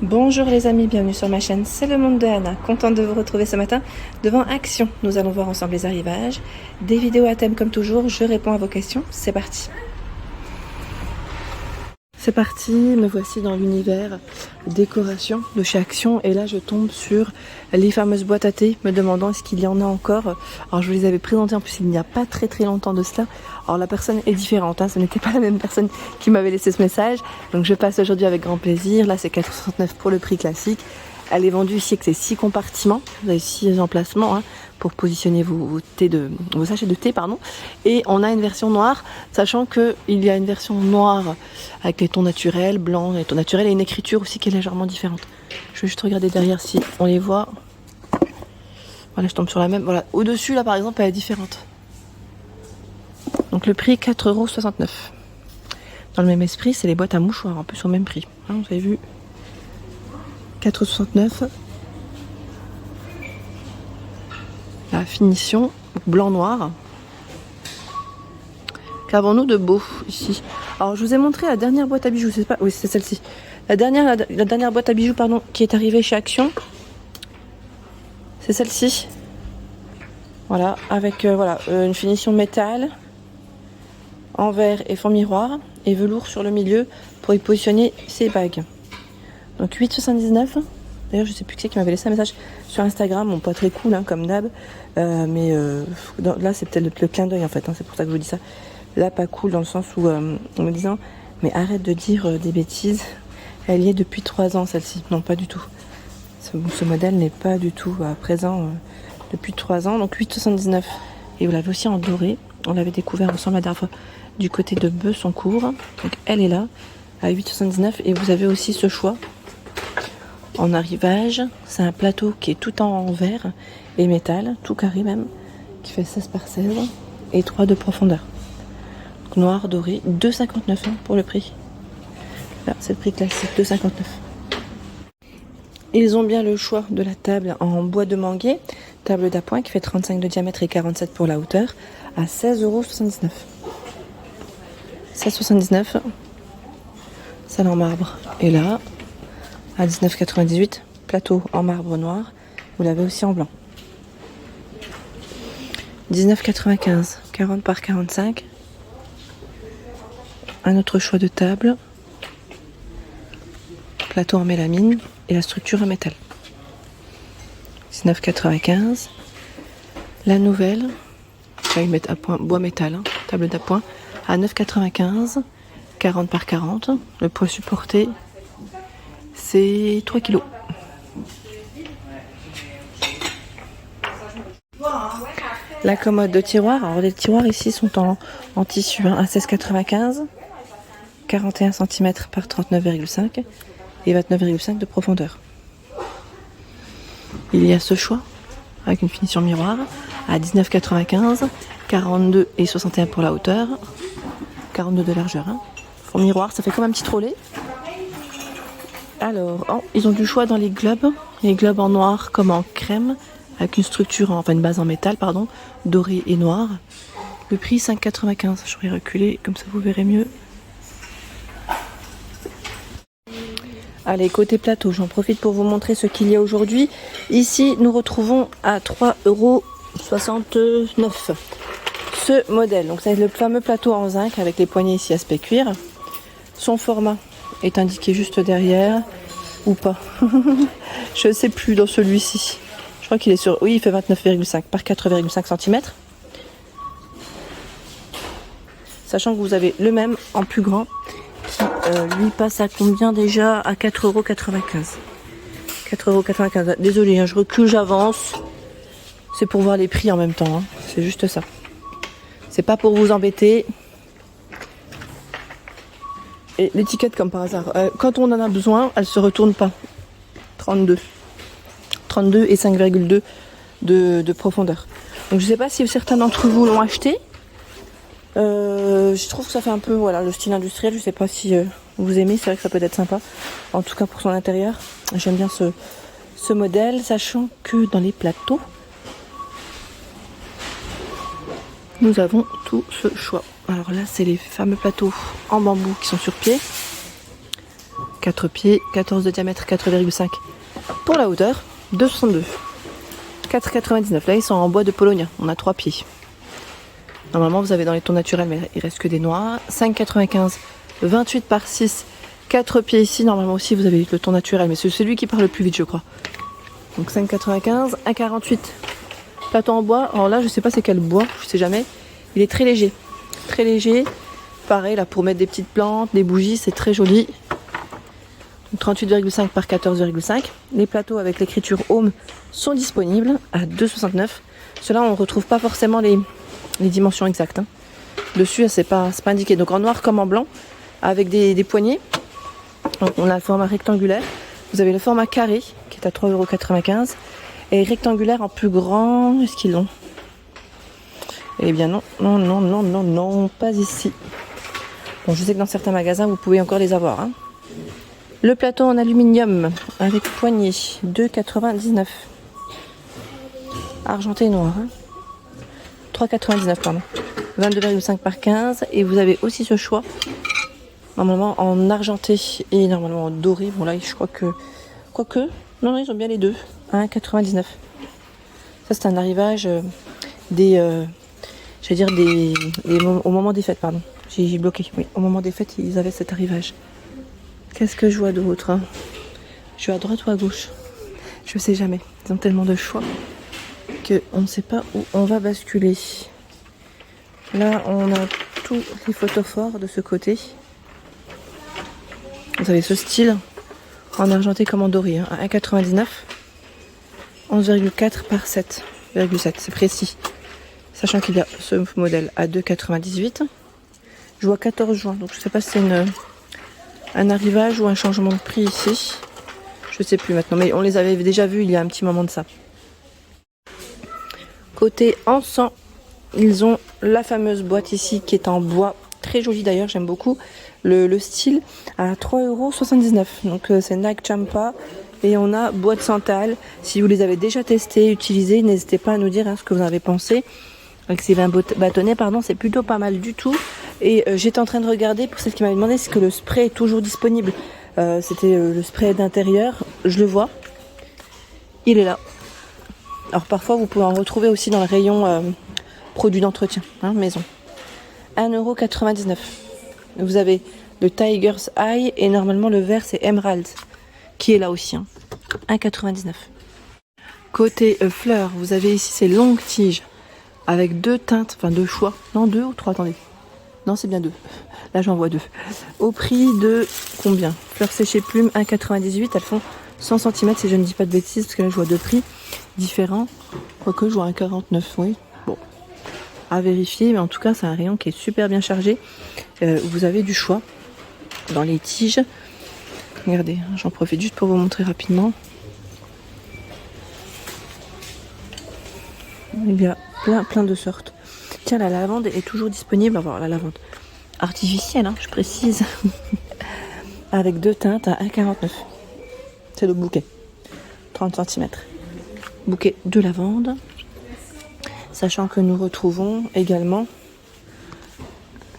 Bonjour les amis, bienvenue sur ma chaîne, c'est le monde de Anna. Contente de vous retrouver ce matin devant Action. Nous allons voir ensemble les arrivages, des vidéos à thème comme toujours, je réponds à vos questions, c'est parti. C'est parti, me voici dans l'univers décoration de chez Action et là je tombe sur les fameuses boîtes à thé, me demandant est-ce qu'il y en a encore. Alors je vous les avais présentées en plus il n'y a pas très longtemps de cela. Alors la personne est différente, ce n'était pas la même personne qui m'avait laissé ce message. Donc je passe aujourd'hui avec grand plaisir. Là c'est 4,69 pour le prix classique. Elle est vendue ici avec ses 6 compartiments. Vous avez 6 emplacements pour positionner vos sachets de thé. Et on a une version noire, sachant qu'il y a une version noire avec les tons naturels, blanc et tons naturels, et une écriture aussi qui est légèrement différente. Je vais juste regarder derrière si on les voit. Voilà, je tombe sur la même. Voilà, au-dessus là par exemple elle est différente. Donc le prix 4,69 €. Dans le même esprit, c'est les boîtes à mouchoirs, en plus au même prix. Vous avez vu, 4,69 €. La finition blanc-noir. Qu'avons-nous de beau ici? Alors je vous ai montré la dernière boîte à bijoux, c'est pas. Oui, c'est celle-ci. La dernière boîte à bijoux qui est arrivée chez Action. C'est celle-ci. Voilà, avec une finition métal, en verre et fond miroir, et velours sur le milieu pour y positionner ses bagues. Donc 8,79 €. D'ailleurs, je sais plus qui c'est qui m'avait laissé un message sur Instagram. Bon, pas très cool, comme d'hab. Mais là, c'est peut-être le clin d'œil, en fait. C'est pour ça que je vous dis ça. Là, pas cool, dans le sens où, en me disant, mais arrête de dire des bêtises. Elle y est depuis 3 ans, celle-ci. Non, pas du tout. Ce modèle n'est pas du tout présent depuis 3 ans. Donc 8,79 €. Et vous l'avez aussi en doré. On l'avait découvert ensemble la dernière fois du côté de Bessancourt. Donc elle est là, à 8,79 €. Et vous avez aussi ce choix. En arrivage, c'est un plateau qui est tout en verre et métal, tout carré même, qui fait 16 par 16 et 3 de profondeur. Donc noir, doré, 2,59 € pour le prix. Là, c'est le prix classique, 2,59 €. Ils ont bien le choix de la table en bois de manguier, table d'appoint qui fait 35 de diamètre et 47 pour la hauteur, à 16,79 €. 16,79 €, celle en marbre. Et là, à 19,98 €, plateau en marbre noir, vous l'avez aussi en blanc. 19,95 €, 40 par 45. Un autre choix de table, plateau en mélamine et la structure en métal. 19,95 €. La nouvelle, à point bois métal, table d'appoint, à 9,95 €, 40 par 40. Le poids supporté, c'est 3 kg. La commode de tiroir. Alors les tiroirs ici sont en tissu à 16,95 €, 41 cm par 39,5 et 29,5 de profondeur. Il y a ce choix avec une finition miroir à 19,95 €, 42 et 61 pour la hauteur, 42 de largeur. Fond miroir, ça fait comme un petit trolley. Alors, ils ont du choix dans les globes en noir comme en crème, avec une structure, une base en métal, doré et noir. Le prix 5,95 €. Je vais reculer, comme ça vous verrez mieux. Allez, côté plateau, j'en profite pour vous montrer ce qu'il y a aujourd'hui. Ici, nous retrouvons à 3,69 € ce modèle. Donc, c'est le fameux plateau en zinc avec les poignées ici aspect cuir. Son format est indiqué juste derrière, ou pas. Je ne sais plus dans celui-ci. Je crois qu'il est sur... Oui, il fait 29,5 par 4,5 cm. Sachant que vous avez le même en plus grand, qui lui passe à combien déjà? À 4,95 €. 4,95 €. Désolée, je recule, j'avance. C'est pour voir les prix en même temps. C'est juste ça. C'est pas pour vous embêter. Et l'étiquette, comme par hasard, quand on en a besoin, elle se retourne pas. 32 et 5,2 de profondeur. Donc je sais pas si certains d'entre vous l'ont acheté. Je trouve que ça fait un peu le style industriel. Je sais pas si vous aimez. C'est vrai que ça peut être sympa. En tout cas pour son intérieur, j'aime bien ce modèle, sachant que dans les plateaux, nous avons tout ce choix. Alors là, c'est les fameux plateaux en bambou qui sont sur pied. 4 pieds, 14 de diamètre, 4,5 pour la hauteur, 2,62. 4,99. Là, ils sont en bois de Polonia. On a 3 pieds. Normalement, vous avez dans les tons naturels, mais il reste que des noirs. 5,95. 28 par 6. 4 pieds ici. Normalement aussi, vous avez le ton naturel, mais c'est celui qui part le plus vite, je crois. Donc 5,95. 1,48. Plateau en bois. Alors là, je sais pas c'est quel bois. Je sais jamais. Il est très léger. Très léger. Pareil, là, pour mettre des petites plantes, des bougies, c'est très joli. 38,5 par 14,5. Les plateaux avec l'écriture Home sont disponibles à 2,69. Ceux-là, on ne retrouve pas forcément les dimensions exactes. Hein. Dessus, c'est pas indiqué. Donc en noir comme en blanc, avec des poignées. Donc, on a le format rectangulaire. Vous avez le format carré, qui est à 3,95 €. Et rectangulaire en plus grand. Est-ce qu'ils l'ont? Eh bien non, pas ici. Bon, je sais que dans certains magasins, vous pouvez encore les avoir. Hein. Le plateau en aluminium avec poignée, 2,99. Argenté et noir. Hein. 3,99 pardon. 22,5 par 15. Et vous avez aussi ce choix. Normalement en argenté et normalement en doré. Bon là, je crois que... Quoique... Non, ils ont bien les deux. 1,99. Ça, c'est un arrivage au moment des fêtes, pardon. J'ai bloqué. Oui, au moment des fêtes, ils avaient cet arrivage. Qu'est-ce que je vois d'autre hein? Je suis à droite ou à gauche? Je sais jamais. Ils ont tellement de choix qu'on ne sait pas où on va basculer. Là, on a tous les photophores de ce côté. Vous avez ce style en argenté comme en doré. Hein, à 1,99. 11,4 par 7,7. C'est précis. Sachant qu'il y a ce modèle à 2,98. Je vois 14 juin. Donc je ne sais pas si c'est un arrivage ou un changement de prix ici. Je sais plus maintenant, mais on les avait déjà vus il y a un petit moment de ça. Côté encens, ils ont la fameuse boîte ici qui est en bois, très jolie d'ailleurs, j'aime beaucoup le style, à 3,79 €. Donc c'est Nag Champa et on a boîte santal. Si vous les avez déjà testés, utilisés, n'hésitez pas à nous dire ce que vous en avez pensé. Avec ces vins bâtonnets, pardon, c'est plutôt pas mal du tout. Et j'étais en train de regarder, pour celle qui m'avait demandé, est-ce que le spray est toujours disponible. C'était le spray d'intérieur, je le vois. Il est là. Alors parfois, vous pouvez en retrouver aussi dans le rayon produits d'entretien, hein, maison. 1,99 €. Vous avez le Tiger's Eye et normalement le vert, c'est Emerald, qui est là aussi. Hein. 1,99 €. Côté fleurs, vous avez ici ces longues tiges. Avec 2 teintes, enfin 2 choix. Non, 2 ou 3, attendez. Non, c'est bien 2. Là, j'en vois 2. Au prix de combien? Fleurs séchées plumes, 1,98. Elles font 100 cm si je ne dis pas de bêtises, parce que là, je vois 2 prix différents. Quoique, je vois 1,49, oui. Bon, à vérifier, mais en tout cas, c'est un rayon qui est super bien chargé. Vous avez du choix dans les tiges. Regardez, j'en profite juste pour vous montrer rapidement. Il y a plein de sortes. Tiens, la lavande est toujours disponible. On va voir la lavande artificielle, hein, je précise. Avec 2 teintes à 1,49 €. C'est le bouquet. 30 cm. Bouquet de lavande. Sachant que nous retrouvons également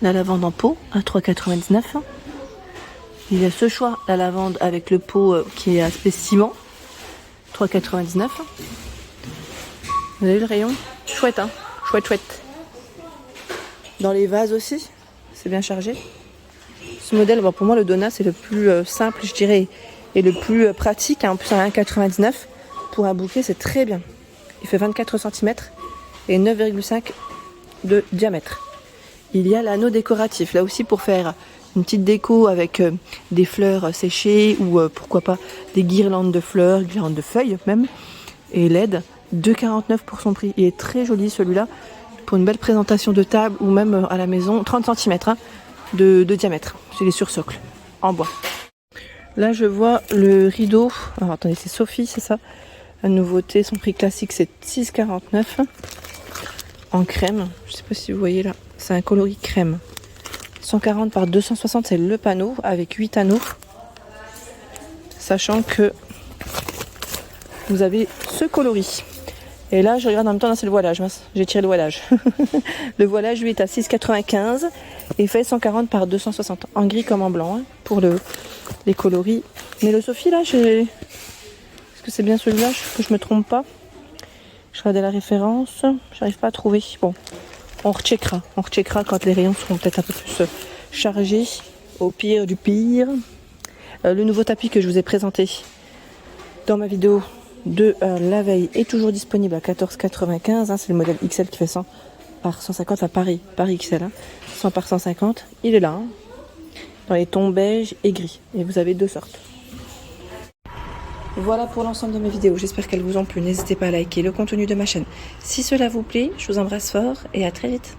la lavande en pot à 3,99 €. Il y a ce choix, la lavande avec le pot qui est aspect ciment. 3,99 €. Vous avez vu le rayon? Chouette, hein? Chouette. Dans les vases aussi, c'est bien chargé. Ce modèle, bon, pour moi, le Donna, c'est le plus simple, je dirais, et le plus pratique. Hein. En plus, à 1,99 €, pour un bouquet, c'est très bien. Il fait 24 cm et 9,5 de diamètre. Il y a l'anneau décoratif, là aussi pour faire une petite déco avec des fleurs séchées ou pourquoi pas des guirlandes de fleurs, guirlandes de feuilles même, et LED. 2,49 € pour son prix. Il est très joli celui-là pour une belle présentation de table ou même à la maison. 30 cm hein, de diamètre. C'est les sursocles en bois. Là je vois le rideau. Alors attendez, c'est Sophie, c'est ça? La nouveauté, son prix classique c'est 6,49 € en crème. Je sais pas si vous voyez là. C'est un coloris crème. 140 par 260, c'est le panneau avec 8 anneaux. Sachant que vous avez ce coloris. Et là, je regarde en même temps, là, c'est le voilage. J'ai tiré le voilage. Le voilage, lui, est à 6,95 et fait 140 par 260. En gris comme en blanc, hein, pour le les coloris. Mais le Sophie là, est-ce que c'est bien celui-là, que je me trompe pas? Je regardais la référence, j'arrive pas à trouver. Bon, on recheckera quand les rayons seront peut-être un peu plus chargés. Au pire du pire. Le nouveau tapis que je vous ai présenté dans ma vidéo de la veille est toujours disponible à 14,95 €. C'est le modèle XL qui fait 100 par 150 à Paris XL. 100 par 150. Il est là, hein, dans les tons beige et gris. Et vous avez 2 sortes. Voilà pour l'ensemble de mes vidéos. J'espère qu'elles vous ont plu. N'hésitez pas à liker le contenu de ma chaîne si cela vous plaît. Je vous embrasse fort et à très vite.